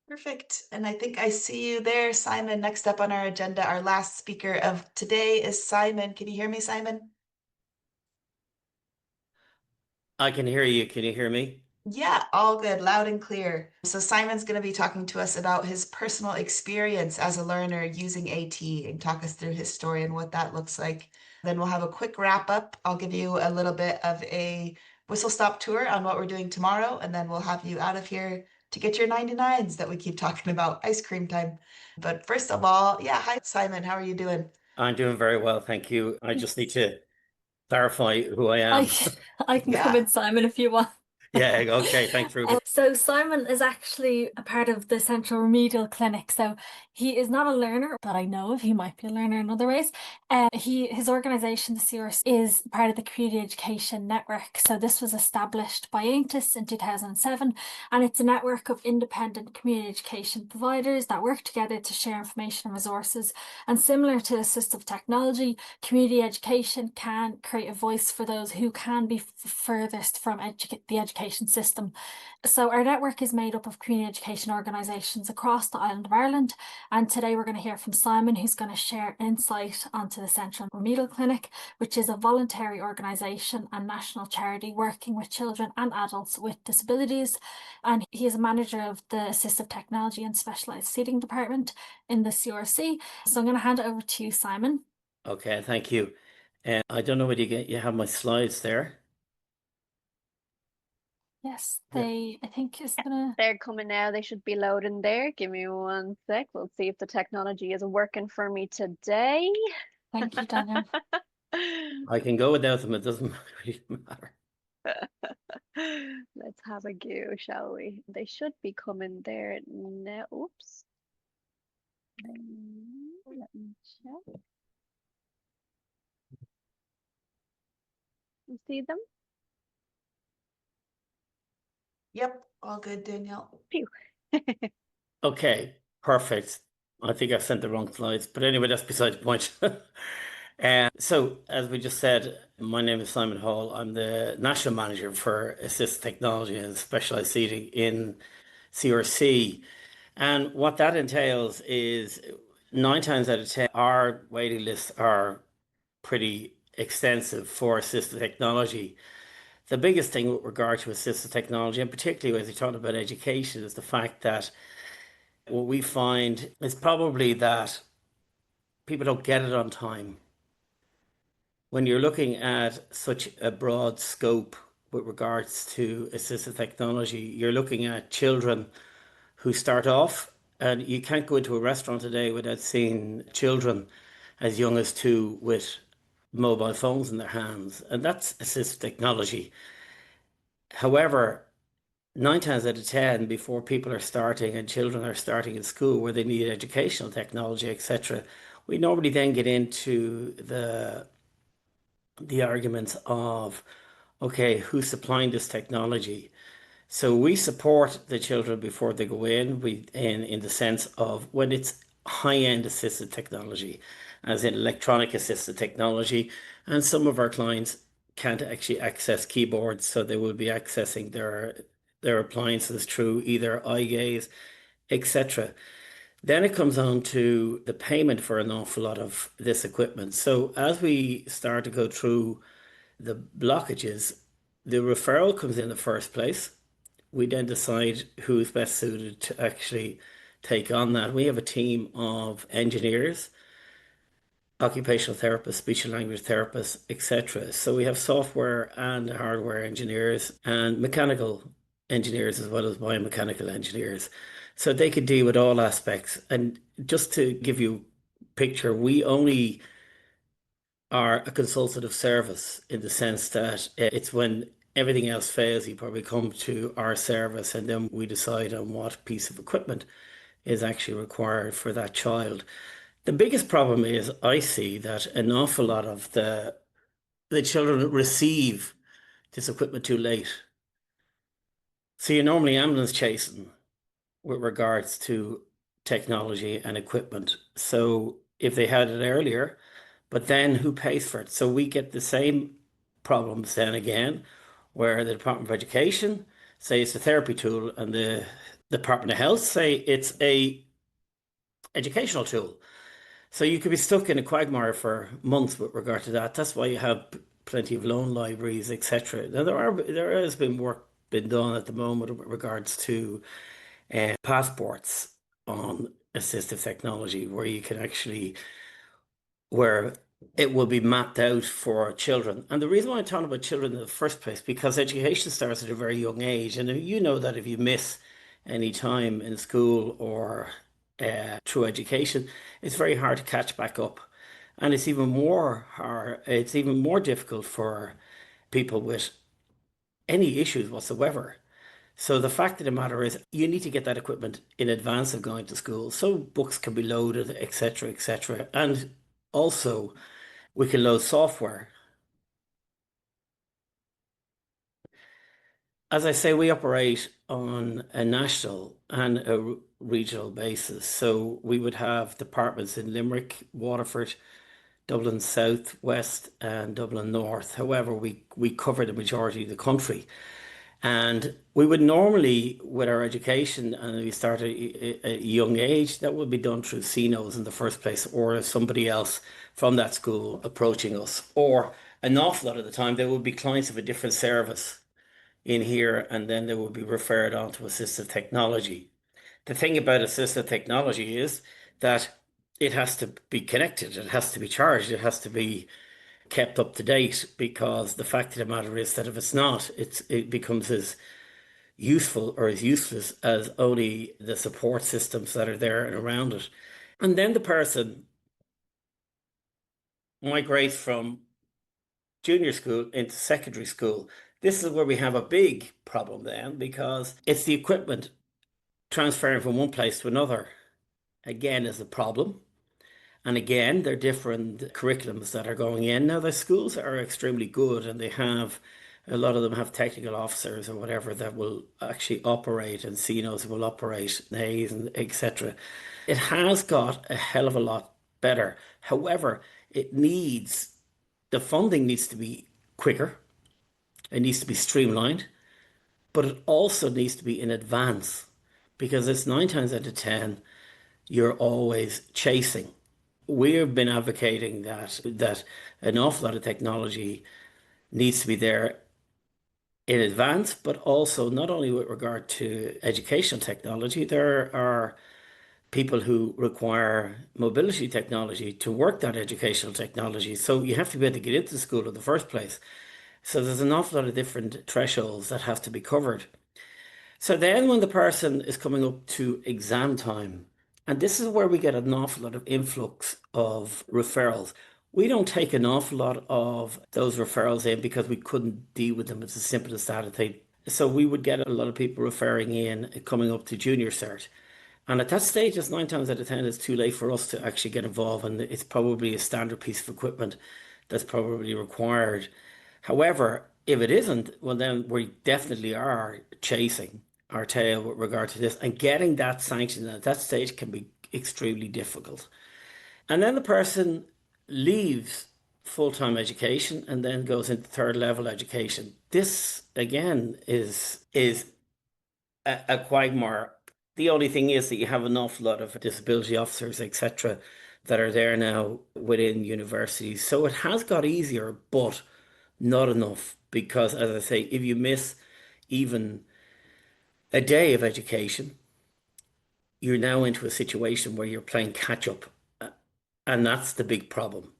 Perfect. And I think I see you there, Simon. Next up on our agenda, our last speaker of today is Simon. Can you hear me, Simon? I can hear you. Can you hear me? Yeah, all good, loud and clear. So Simon's going to be talking to us about his personal experience as a learner using AT and talk us through his story and what that looks like. Then we'll have a quick wrap up. I'll give you a little bit of a whistle stop tour on what we're doing tomorrow, and then we'll have you out of here to get your 99s that we keep talking about, ice cream time. But first of all, yeah, hi Simon, how are you doing? I'm doing very well, thank you. I just need to clarify who I I am. I can come Yeah. in, Simon, if you want. Yeah, okay, thanks, Ruby. So Simon is actually a part of the Central Remedial Clinic. So he is not a learner that I know of. He might be a learner in other ways. His organisation, the CRC, is part of the Community Education Network. So this was established by Aontas in 2007, and it's a network of independent community education providers that work together to share information and resources. And similar to assistive technology, community education can create a voice for those who can be furthest from the education system. So our network is made up of community education organisations across the island of Ireland. And today we're going to hear from Simon, who's going to share insight onto the Central Remedial Clinic, which is a voluntary organisation and national charity working with children and adults with disabilities. And he is a manager of the Assistive Technology and Specialised Seating Department in the CRC. So I'm going to hand it over to you, Simon. Okay, thank you. And I don't know whether you have my slides there. Yes, Yeah. I think is gonna. They're coming now. They should be loading there. Give me one sec. We'll see if the technology is working for me today. Thank you, Daniel. I can go without them, it doesn't really matter. Let's have a go, shall we? They should be coming there now. Oops. Let me check. You see them? Yep, all good, Danielle. Phew. Okay, perfect. I think I sent the wrong slides, but anyway, that's beside the point. So, as we just said, my name is Simon Hall. I'm the National Manager for Assistive Technology and Specialised Seating in CRC. And what that entails is 9 times out of 10, our waiting lists are pretty extensive for assistive technology. The biggest thing with regard to assistive technology, and particularly as we talk about education, is the fact that what we find is probably that people don't get it on time. When you're looking at such a broad scope with regards to assistive technology, you're looking at children who start off, and you can't go into a restaurant today without seeing children as young as 2 with mobile phones in their hands, and that's assistive technology. However, 9 times out of 10, before people are starting and children are starting in school where they need educational technology, etc., we normally then get into the arguments of, okay, who's supplying this technology? So we support the children before they go in. In the sense of when it's high-end assisted technology, as in electronic assisted technology, and some of our clients can't actually access keyboards, so they will be accessing their appliances through either eye gaze, etc. Then it comes on to the payment for an awful lot of this equipment. So as we start to go through the blockages, the referral comes in the first place. We then decide who's best suited to actually take on that. We have a team of engineers, occupational therapists, speech and language therapists, etc. So we have software and hardware engineers and mechanical engineers as well as biomechanical engineers. So they could deal with all aspects. And just to give you a picture, we only are a consultative service in the sense that it's when everything else fails, you probably come to our service and then we decide on what piece of equipment is actually required for that child. The biggest problem is I see that an awful lot of the children receive this equipment too late. So you're normally ambulance chasing with regards to technology and equipment. So if they had it earlier, but then who pays for it? So we get the same problems then again, where the Department of Education say it's a therapy tool and the the Department of Health say it's a educational tool. So you could be stuck in a quagmire for months with regard to that. That's why you have plenty of loan libraries, etc. Now there has been work been done at the moment with regards to passports on assistive technology, where you can actually where it will be mapped out for children. And the reason why I'm talking about children in the first place, because education starts at a very young age. And you know that if you miss any time in school or through education, it's very hard to catch back up. And it's even more difficult for people with any issues whatsoever. So the fact of the matter is you need to get that equipment in advance of going to school so books can be loaded, etc., etc. And also we can load software. As I say, we operate on a national and a regional basis. So we would have departments in Limerick, Waterford, Dublin South, West, and Dublin North. However, we cover the majority of the country. And we would normally, with our education, and we start at a young age, that would be done through CNOs in the first place, or somebody else from that school approaching us. Or an awful lot of the time, there would be clients of a different service in here, and then they would be referred on to assistive technology. The thing about assistive technology is that it has to be connected, it has to be charged, it has to be kept up to date, because the fact of the matter is that if it's not, it becomes as useful or as useless as only the support systems that are there and around it. And then the person migrates from junior school into secondary school. This is where we have a big problem then, because it's the equipment transferring from one place to another. Again, is a problem. And again, there are different curriculums that are going in. Now, the schools are extremely good, and a lot of them have technical officers or whatever that will actually operate, and CNOs will operate, NAs and etc. It has got a hell of a lot better. However, the funding needs to be quicker, it needs to be streamlined, but it also needs to be in advance, because it's 9 times out of 10, you're always chasing. We have been advocating that an awful lot of technology needs to be there in advance, but also not only with regard to educational technology. There are people who require mobility technology to work that educational technology. So you have to be able to get into school in the first place. So there's an awful lot of different thresholds that have to be covered. So then when the person is coming up to exam time, and this is where we get an awful lot of influx of referrals. We don't take an awful lot of those referrals in because we couldn't deal with them. It's as simple as that. So we would get a lot of people referring in coming up to junior cert. And at that stage, it's 9 times out of 10, it's too late for us to actually get involved. And it's probably a standard piece of equipment that's probably required. However, if it isn't, well, then we definitely are chasing our tail with regard to this. And getting that sanction at that stage can be extremely difficult. And then the person leaves full-time education and then goes into third level education. This again is a quagmire. The only thing is that you have an awful lot of disability officers, etc., that are there now within universities. So it has got easier, but not enough, because, as I say, if you miss even a day of education, you're now into a situation where you're playing catch up. And that's the big problem.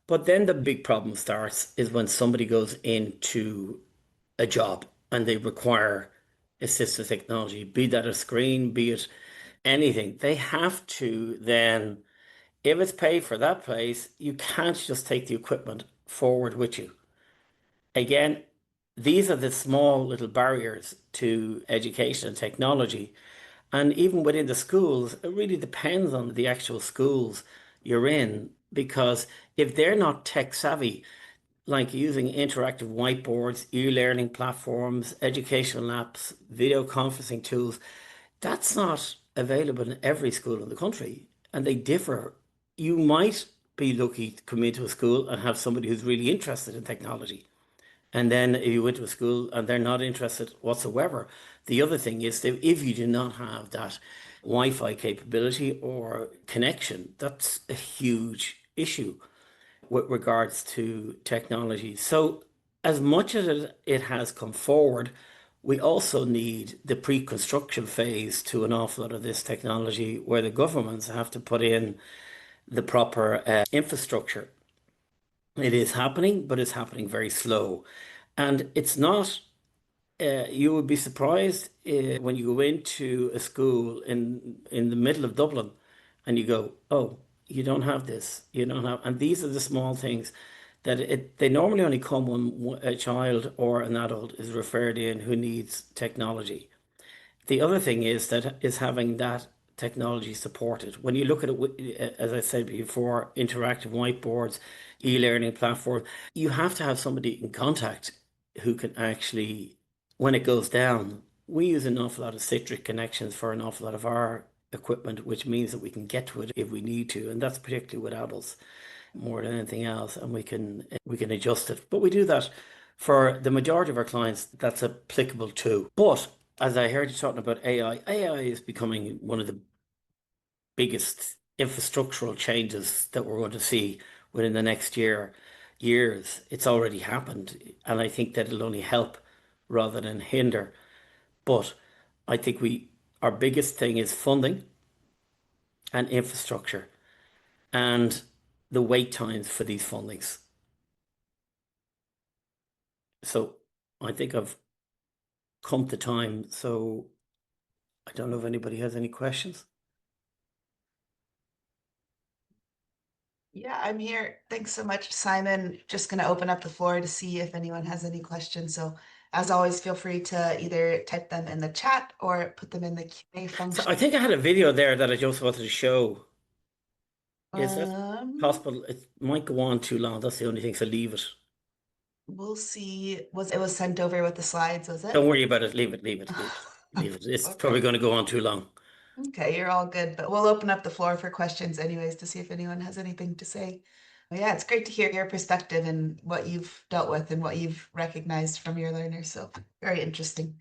But then the big problem starts is when somebody goes into a job and they require assistive technology, be that a screen, be it anything. They have to then, if it's paid for that place, you can't just take the equipment forward with you. Again, these are the small little barriers to education and technology. And even within the schools, it really depends on the actual schools you're in, because if they're not tech savvy, like using interactive whiteboards, e-learning platforms, educational apps, video conferencing tools, that's not available in every school in the country, and they differ. You might be lucky to come into a school and have somebody who's really interested in technology. And then if you went to a school and they're not interested whatsoever, The other thing is that if you do not have that Wi-Fi capability or connection, that's a huge issue with regards to technology. So, as much as it has come forward, we also need the pre-construction phase to an awful lot of this technology where the governments have to put in the proper infrastructure. It is happening, but it's happening very slow. And it's not, you would be surprised when you go into a school in the middle of Dublin and you go, oh, you don't have this, you don't have, and these are the small things that they normally only come when a child or an adult is referred in who needs technology. The other thing is that is having that technology supported. When you look at it, as I said before, interactive whiteboards, e-learning platform, you have to have somebody in contact who can actually, when it goes down, we use an awful lot of Citric connections for an awful lot of our equipment, which means that we can get to it if we need to, and that's particularly with adults more than anything else, and we can adjust it. But we do that for the majority of our clients. That's applicable too. But as I heard you talking about AI is becoming one of the biggest infrastructural changes that we're going to see within the next years. It's already happened, and I think that it'll only help rather than hinder. But I think our biggest thing is funding and infrastructure and the wait times for these fundings. So I think I've come to time. So I don't know if anybody has any questions. Yeah, I'm here. Thanks so much, Simon. Just going to open up the floor to see if anyone has any questions. So, as always, feel free to either type them in the chat or put them in the Q&A So function. I think I had a video there that I just wanted to show. Is that possible? It might go on too long. That's the only thing. So leave it. We'll see. It was sent over with the slides, was it? Don't worry about it. Leave it. Leave it. Leave it. Leave it. It's probably Okay. going to go on too long. Okay, you're all good, but we'll open up the floor for questions anyways to see if anyone has anything to say. But yeah, it's great to hear your perspective and what you've dealt with and what you've recognized from your learners. So very interesting.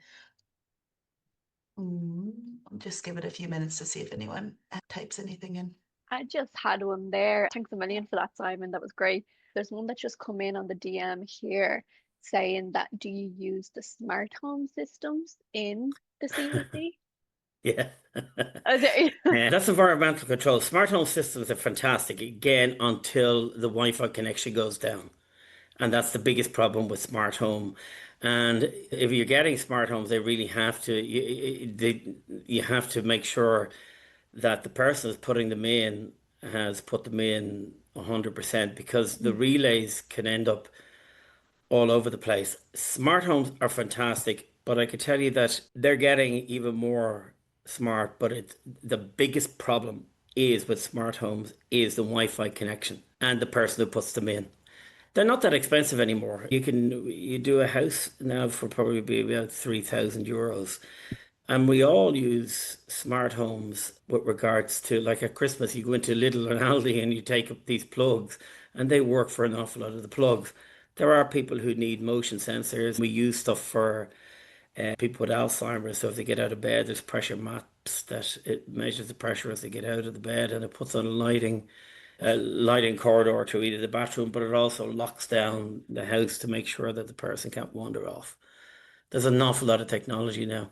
I'll just give it a few minutes to see if anyone types anything in. I just had one there. Thanks a million for that, Simon. That was great. There's one that just come in on the DM here saying that do you use the smart home systems in the CEC? Yeah. There, That's environmental control. Smart home systems are fantastic, again, until the Wi-Fi connection goes down. And that's the biggest problem with smart home. And if you're getting smart homes, they really have to, you have to make sure that the person who's putting them in has put them in 100% because the relays can end up all over the place. Smart homes are fantastic, but I could tell you that they're getting even more smart. But the biggest problem is with smart homes is the Wi-Fi connection and the person who puts them in. They're not that expensive anymore. You do a house now for probably be about €3,000. And we all use smart homes with regards to, like at Christmas, you go into Lidl and Aldi and you take up these plugs and they work for an awful lot of the plugs. There are people who need motion sensors. We use stuff for people with Alzheimer's. So if they get out of bed, there's pressure maps that it measures the pressure as they get out of the bed and it puts on a lighting corridor to either the bathroom, but it also locks down the house to make sure that the person can't wander off. There's an awful lot of technology now.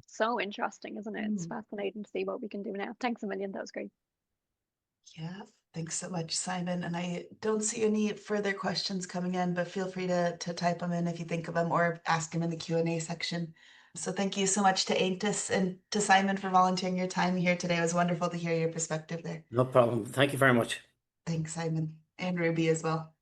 so interesting, isn't it? It's Mm. fascinating to see what we can do now. Thanks a million. That was great. Yeah, thanks so much, Simon. And I don't see any further questions coming in, but feel free to type them in if you think of them or ask them in the Q&A section. So thank you so much to Aontas and to Simon for volunteering your time here today. It was wonderful to hear your perspective there. No problem. Thank you very much. Thanks, Simon, and Ruby as well.